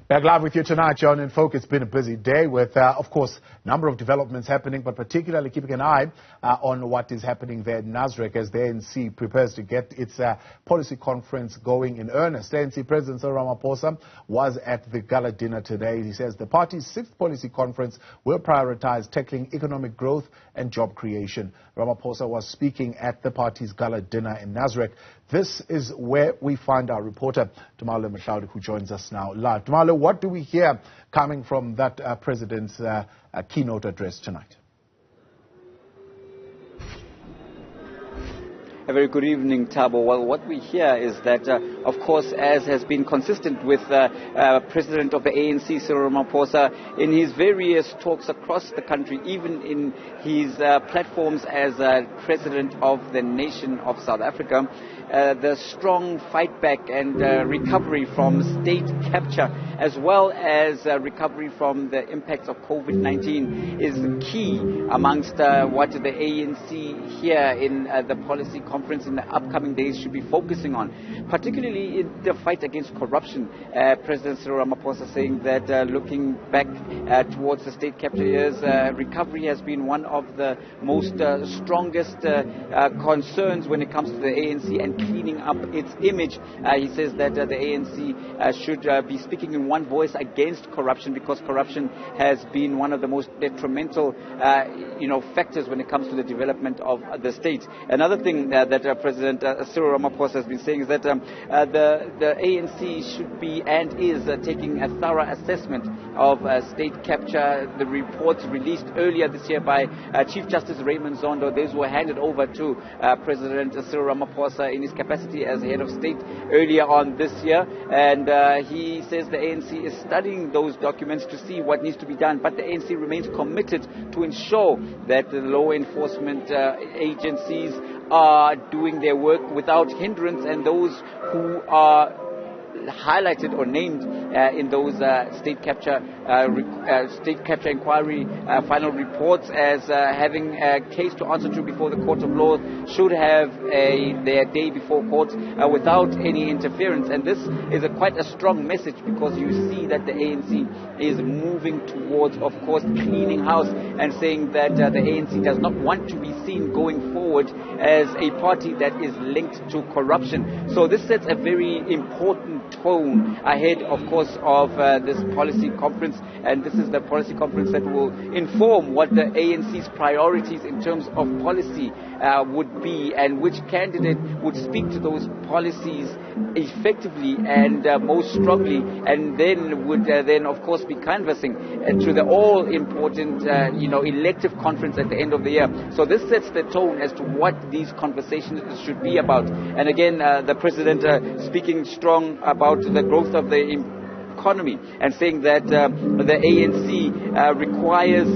Back live with you tonight, John in Folk. It's been a busy day with, of course, a number of developments happening, but particularly keeping an eye on what is happening there in Nasrec as the ANC prepares to get its policy conference going in earnest. ANC President Cyril Ramaphosa was at the Gala Dinner today. He says the party's sixth policy conference will prioritize tackling economic growth and job creation. Ramaphosa was speaking at the party's Gala Dinner in Nasrec. This is where we find our reporter, Tumaole, Mohlaoli, who joins us now live. Tumaole, what do we hear coming from that president's keynote address tonight? A very good evening, Thabo. Well, what we hear is that, of course, as has been consistent with President of the ANC, Cyril Ramaphosa, in his various talks across the country, even in his platforms as President of the nation of South Africa, the strong fight back and recovery from state capture, as well as recovery from the impacts of COVID-19, is key amongst what the ANC here in the policy conference in the upcoming days should be focusing on, particularly in the fight against corruption. President Cyril Ramaphosa saying that looking back towards the state capture years, recovery has been one of the most strongest concerns when it comes to the ANC and cleaning up its image. He says that the ANC should be speaking in one voice against corruption, because corruption has been one of the most detrimental factors when it comes to the development of the state. Another thing that President Cyril Ramaphosa has been saying is that the ANC should be and is taking a thorough assessment of state capture. The reports released earlier this year by Chief Justice Raymond Zondo, those were handed over to President Cyril Ramaphosa in his capacity as head of state earlier on this year, and he says the ANC is studying those documents to see what needs to be done, but the ANC remains committed to ensure that the law enforcement agencies are doing their work without hindrance, and those who are highlighted or named in those state capture inquiry final reports as having a case to answer to before the court of law should have their day before court without any interference. And this is quite a strong message, because you see that the ANC is moving towards, of course, cleaning house, and saying that the ANC does not want to be seen going forward as a party that is linked to corruption. So this sets a very important tone ahead, of course, of this policy conference, and this is the policy conference that will inform what the ANC's priorities in terms of policy would be, and which candidate would speak to those policies effectively and most strongly, and then would then of course be canvassing to the all important elective conference at the end of the year. So this sets the tone as to what these conversations should be about. And again, the president speaking strong about the growth of the economy, and saying that the ANC requires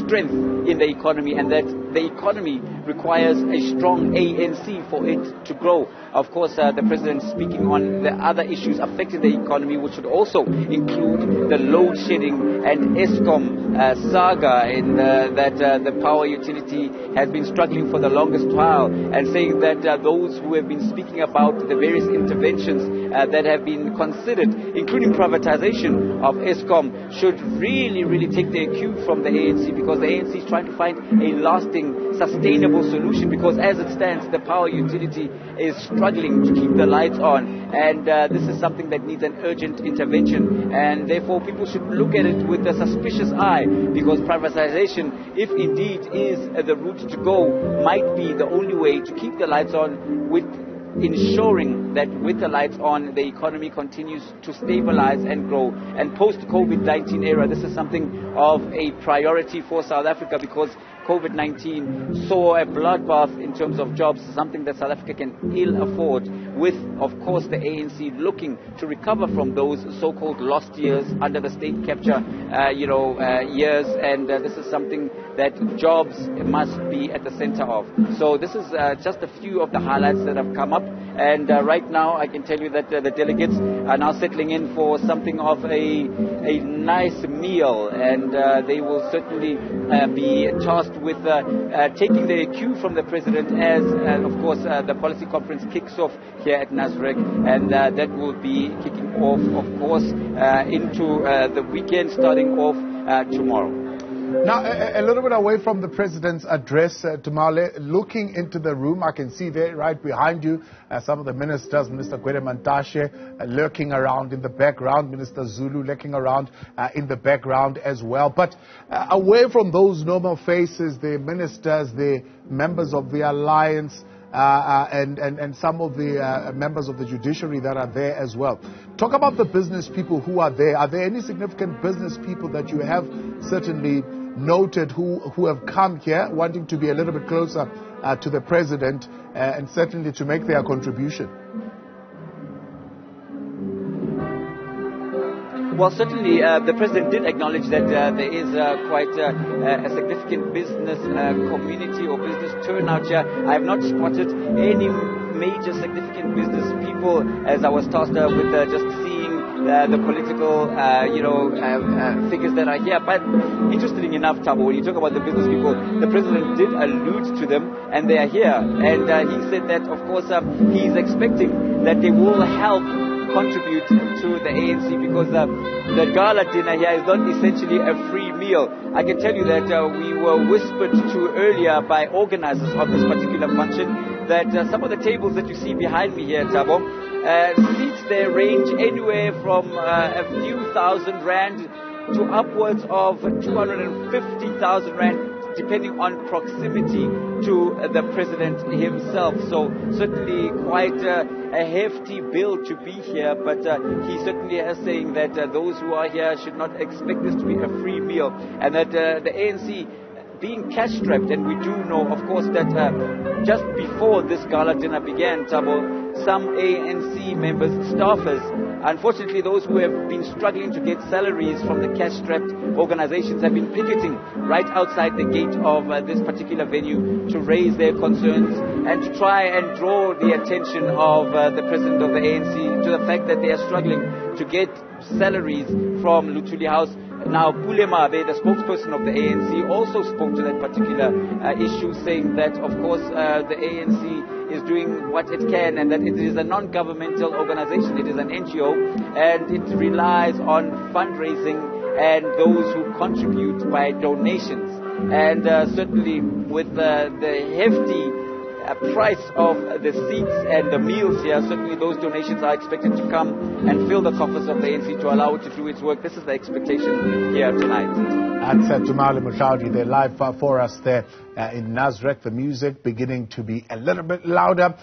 strength in the economy, and that the economy requires a strong ANC for it to grow. Of course, the president speaking on the other issues affecting the economy, which should also include the load shedding and ESCOM saga, in that the power utility has been struggling for the longest while, and saying that those who have been speaking about the various interventions that have been considered, including privatization of ESCOM, should really take their cue from the ANC, because the ANC is trying to find a lasting, sustainable solution, because as it stands, the power utility is struggling to keep the lights on, and this is something that needs an urgent intervention, and therefore people should look at it with a suspicious eye, because privatization, if indeed is the route to go, might be the only way to keep the lights on, with ensuring that with the lights on, the economy continues to stabilize and grow. And post-COVID-19 era, this is something of a priority for South Africa, because COVID-19 saw a bloodbath in terms of jobs, something that South Africa can ill afford, with, of course, the ANC looking to recover from those so-called lost years under the state capture years, and this is something that jobs must be at the center of. So this is just a few of the highlights that have come up, And right now, I can tell you that the delegates are now settling in for something of a nice meal, and they will certainly be tasked with taking their cue from the president as, of course, the policy conference kicks off here at Nasrec, and that will be kicking off, of course, into the weekend starting off tomorrow. Now, a little bit away from the president's address, Tumaole, looking into the room, I can see there right behind you some of the ministers, Minister Gwede Mantashe lurking around in the background, Minister Zulu lurking around in the background as well. But away from those normal faces, the ministers, the members of the alliance, and some of the members of the judiciary that are there as well. Talk about the business people who are there. Are there any significant business people that you have certainly noted who have come here wanting to be a little bit closer to the president and certainly to make their contribution? Well, certainly the president did acknowledge that there is quite a significant business community or business turnout here. I have not spotted any major significant business people as I was tasked with just seeing the political, figures that are here. But interestingly enough, Thabo, when you talk about the business people, the president did allude to them, and they are here. And he said that, of course, he is expecting that they will help contribute to the ANC, because the Gala Dinner here is not essentially a free meal. I can tell you that we were whispered to earlier by organizers of this particular function that some of the tables that you see behind me here, Thabo, seats there range anywhere from a few thousand rand to upwards of 250,000 rand, depending on proximity to the president himself. So certainly quite a hefty bill to be here, but he certainly is saying that those who are here should not expect this to be a free meal, and that the ANC being cash-strapped, and we do know, of course, that just before this gala dinner began, Thabo, some ANC members, staffers, unfortunately those who have been struggling to get salaries from the cash-strapped organizations, have been picketing right outside the gate of this particular venue to raise their concerns and to try and draw the attention of the president of the ANC to the fact that they are struggling to get salaries from Luthuli House. Now, Pulema, the spokesperson of the ANC, also spoke to that particular issue, saying that, of course, the ANC is doing what it can, and that it is a non-governmental organization, it is an NGO, and it relies on fundraising and those who contribute by donations. And certainly with the hefty price of the seats and the meals here, certainly those donations are expected to come and fill the coffers of the ANC to allow it to do its work. This is the expectation here tonight. That's Tumaole Mohlaoli. They're live for us there in Nasrec. The music beginning to be a little bit louder.